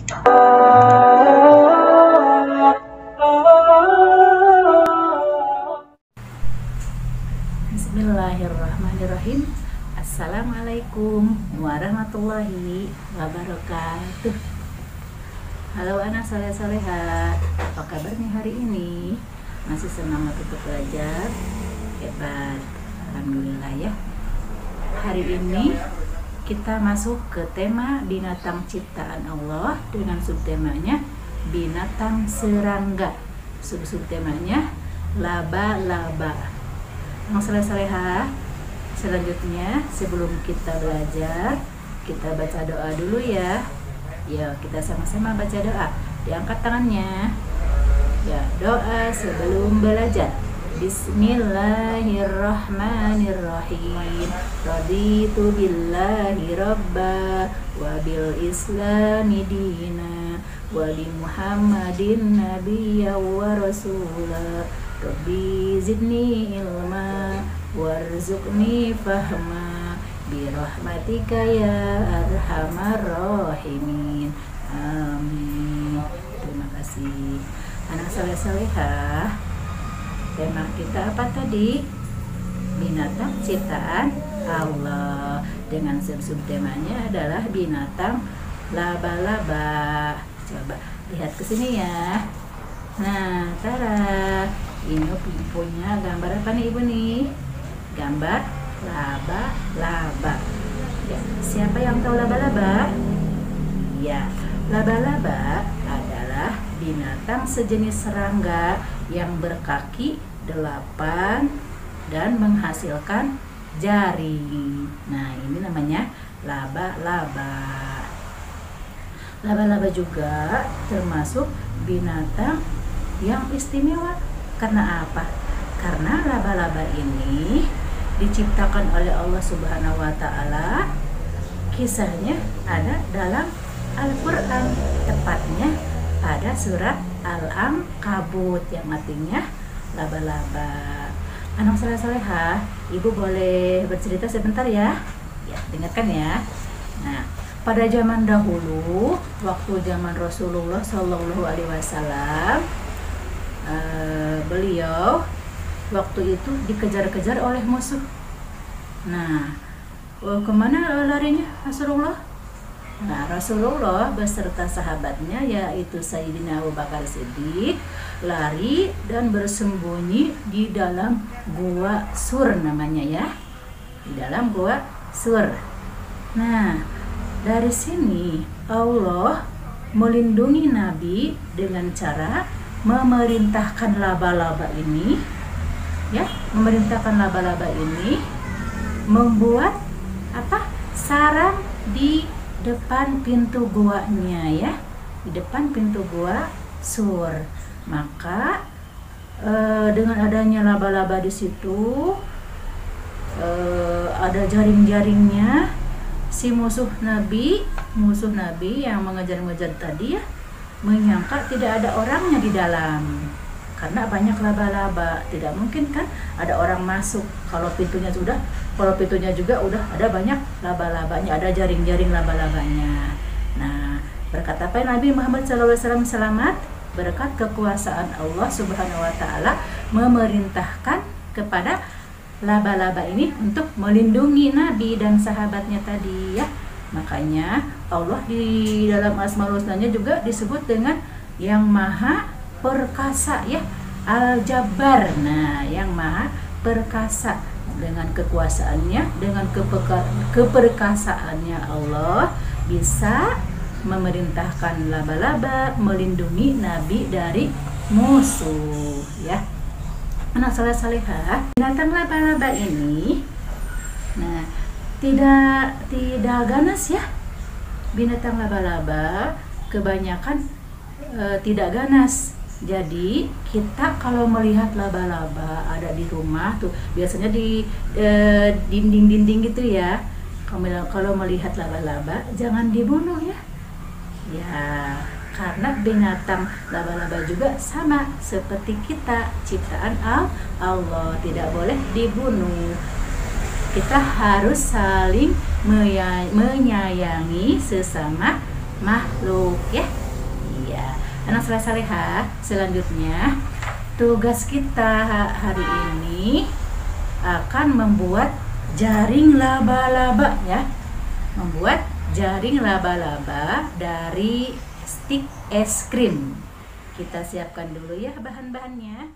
Bismillahirrahmanirrahim. Assalamualaikum warahmatullahi wabarakatuh. Halo anak soleh-solehat, apa kabarnya hari ini? Masih semangat untuk belajar? Hebat, alhamdulillah ya. Hari ini kita masuk ke tema binatang ciptaan Allah dengan subtemanya binatang serangga. Subtemanya laba-laba. Soleh-soleha, selanjutnya sebelum kita belajar, kita baca doa dulu ya. Ya, kita sama-sama baca doa. Diangkat tangannya. Ya, doa sebelum belajar. Bismillahirrahmanirrahim. Raditu billahi rabba wa bil islami dina wa bi Muhammadin nabiyya wa rasula. Rabbi zidni ilma warzuqni fahma birahmatika ya arhamar rahimin. Amin. Terima kasih. Anak soleh-solehah, tema kita apa tadi? Binatang ciptaan Allah. Dengan subtemanya adalah binatang laba-laba. Coba lihat ke sini ya. Nah, tara. Ini punya gambar apa nih Ibu nih? Gambar laba-laba. Ya, siapa yang tahu laba-laba? Ya, laba-laba adalah binatang sejenis serangga yang berkaki 8 dan menghasilkan jari. Nah, ini namanya laba-laba. Laba-laba juga termasuk binatang yang istimewa. Karena apa? Karena laba-laba ini diciptakan oleh Allah Subhanahu wa Ta'ala. Kisahnya ada dalam Al-Quran, tepatnya pada surat Al-Ankabut yang artinya laba-laba. Anak soleh-solehah, Ibu boleh bercerita sebentar ya? Ya, dengarkan ya. Nah, pada zaman dahulu, waktu zaman Rasulullah Shallallahu Alaihi Wasallam, beliau waktu itu dikejar-kejar oleh musuh. Nah, kemana larinya Rasulullah? Nah, Rasulullah beserta sahabatnya yaitu Sayyidina Abu Bakar Siddiq lari dan bersembunyi di dalam gua Sur namanya ya. Di dalam gua Sur. Nah, dari sini Allah melindungi Nabi dengan cara memerintahkan laba-laba ini ya, membuat apa? Sarang di depan pintu guanya ya, di depan pintu gua Sur. Maka dengan adanya laba-laba di situ, ada jaring-jaringnya, si musuh Nabi yang mengejar-ngejar tadi ya, menyangka tidak ada orangnya di dalam karena banyak laba-laba. Tidak mungkin kan ada orang masuk kalau pintunya juga udah ada banyak laba-labanya, ada jaring-jaring laba-labanya. Nah, berkat apa Nabi Muhammad SAW selamat? Berkat kekuasaan Allah Subhanahu wa Ta'ala memerintahkan kepada laba-laba ini untuk melindungi Nabi dan sahabatnya tadi ya. Makanya Allah di dalam Asmaul Husnanya juga disebut dengan yang maha perkasa ya, Al-Jabbar. Nah, yang maha perkasa, dengan kekuasaannya, dengan keperkasaannya Allah bisa memerintahkan laba-laba melindungi Nabi dari musuh ya. Anak soleh-solehah, binatang laba-laba ini tidak ganas ya. Binatang laba-laba kebanyakan tidak ganas. Jadi kita kalau melihat laba-laba ada di rumah tuh, biasanya di dinding-dinding gitu ya. Kalau melihat laba-laba jangan dibunuh ya. Ya, karena binatang laba-laba juga sama seperti kita, ciptaan Allah, tidak boleh dibunuh. Kita harus saling menyayangi sesama makhluk ya. Iya, anak saleh-salehah, selanjutnya tugas kita hari ini akan membuat jaring laba-laba ya. Membuat jaring laba-laba dari stik es krim. Kita siapkan dulu ya bahan-bahannya.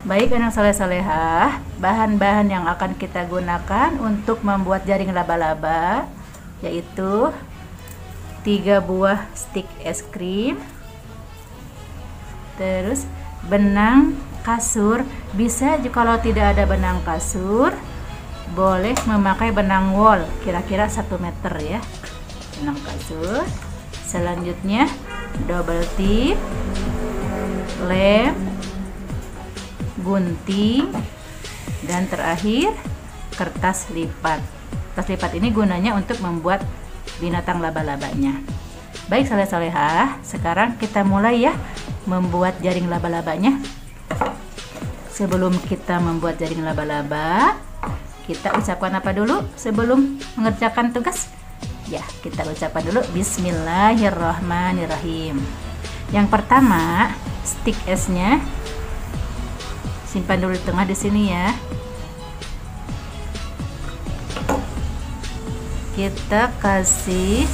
Baik anak saleh-salehah, bahan-bahan yang akan kita gunakan untuk membuat jaring laba-laba yaitu 3 buah stik es krim, terus benang kasur. Bisa kalau tidak ada benang kasur, boleh memakai benang wol kira-kira 1 meter ya, benang kasur. Selanjutnya double tip, lem, gunting, dan terakhir kertas lipat. Kertas lipat ini gunanya untuk membuat binatang laba-labanya. Baik saleh-salehah, sekarang kita mulai ya membuat jaring laba-labanya. Sebelum kita membuat jaring laba-laba, kita ucapkan apa dulu sebelum mengerjakan tugas? Ya, kita ucapkan dulu Bismillahirrahmanirrahim. Yang pertama, stik esnya simpan dulu di tengah di sini ya. Kita kasih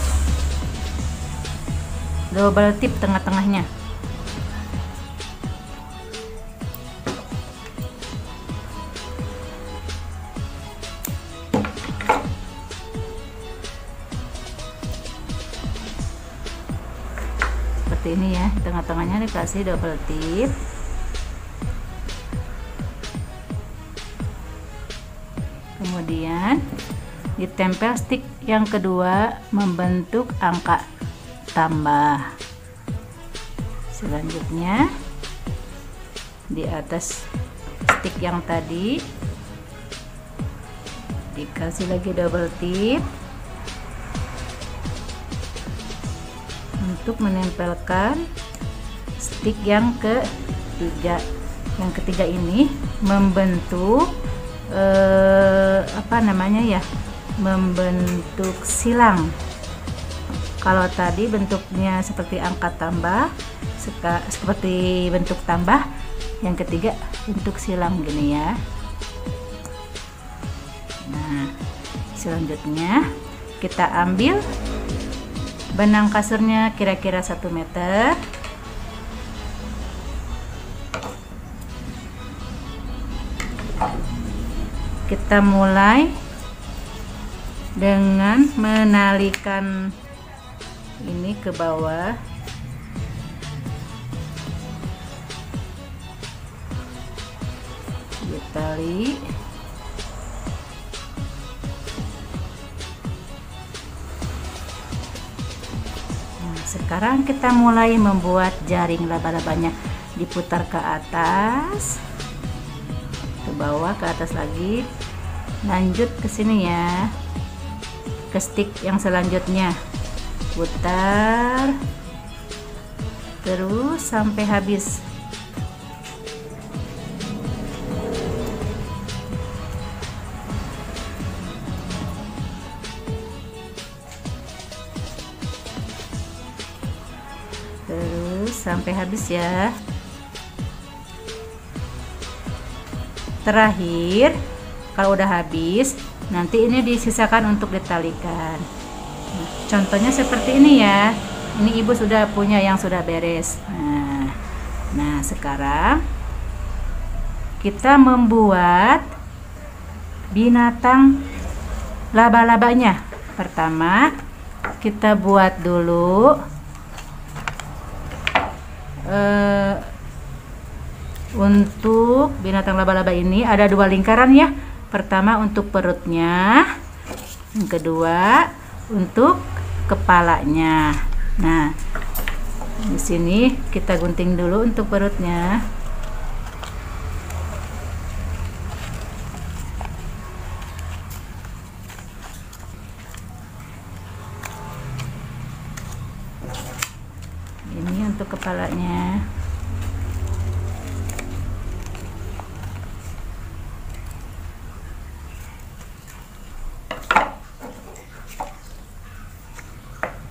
double tip tengah-tengahnya. Seperti ini ya, tengah-tengahnya dikasih double tip. Kemudian ditempel stik yang kedua membentuk angka tambah. Selanjutnya di atas stik yang tadi dikasih lagi double tip untuk menempelkan stik yang ketiga. Yang ketiga ini membentuk membentuk silang. Kalau tadi bentuknya seperti angka tambah, seperti bentuk tambah, yang ketiga bentuk silang gini ya. Nah, selanjutnya kita ambil benang kasurnya kira-kira 1 meter. Kita mulai dengan menalikan ini ke bawah. Ditali. Nah, sekarang kita mulai membuat jaring laba-labanya. Diputar ke atas, ke bawah, ke atas lagi, lanjut ke sini ya, ke stik yang selanjutnya, putar terus sampai habis. Terus sampai habis ya. Terakhir, kalau udah habis, nanti ini disisakan untuk ditalikan. Nah, contohnya seperti ini ya. Ini ibu sudah punya yang sudah beres. Nah, sekarang kita membuat binatang laba-labanya. Pertama, kita buat dulu untuk binatang laba-laba ini ada 2 lingkaran ya. Pertama untuk perutnya, yang kedua untuk kepalanya. Nah, di sini kita gunting dulu untuk perutnya. Ini untuk kepalanya.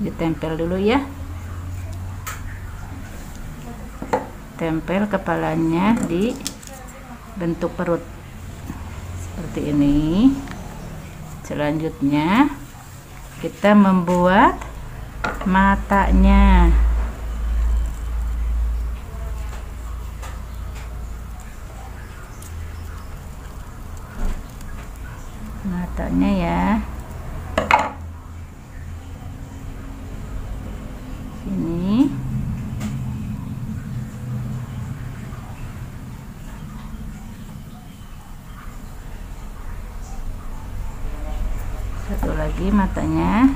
Ditempel dulu ya. Tempel kepalanya di bentuk perut seperti ini. Selanjutnya kita membuat matanya. Matanya ya. Sini. Satu lagi matanya.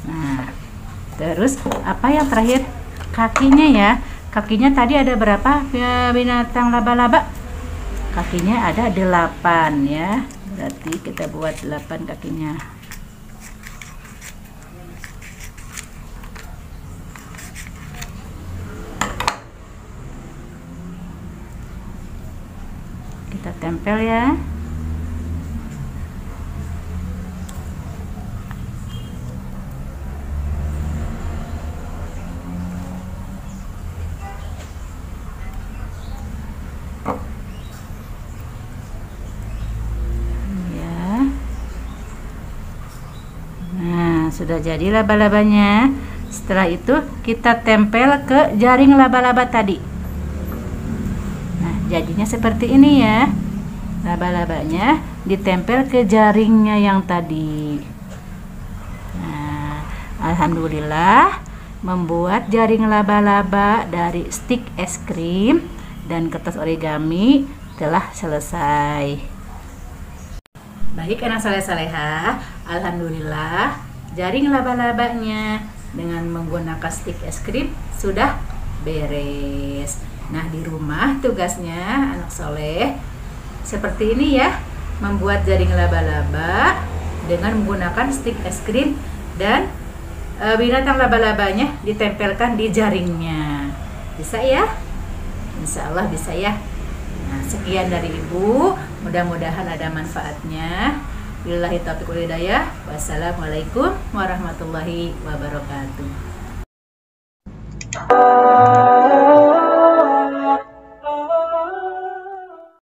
Nah, terus apa yang terakhir? Kakinya ya. Kakinya tadi ada berapa binatang laba-laba? Kakinya ada 8 ya. Berarti kita buat 8 kakinya. Kita tempel ya. Sudah jadi laba-labanya. Setelah itu kita tempel ke jaring laba-laba tadi. Nah, jadinya seperti ini ya. Laba-labanya ditempel ke jaringnya yang tadi. Nah, alhamdulillah membuat jaring laba-laba dari stik es krim dan kertas origami telah selesai. Baik anak saleh-salehah, alhamdulillah jaring laba-labanya dengan menggunakan stik es krim sudah beres. Nah, di rumah tugasnya anak soleh seperti ini ya, membuat jaring laba-laba dengan menggunakan stik es krim dan binatang laba-labanya ditempelkan di jaringnya. Bisa ya? Insya Allah bisa ya. Nah, sekian dari Ibu, mudah-mudahan ada manfaatnya. Billahi taufiq wal hidayah. Wassalamualaikum warahmatullahi wabarakatuh.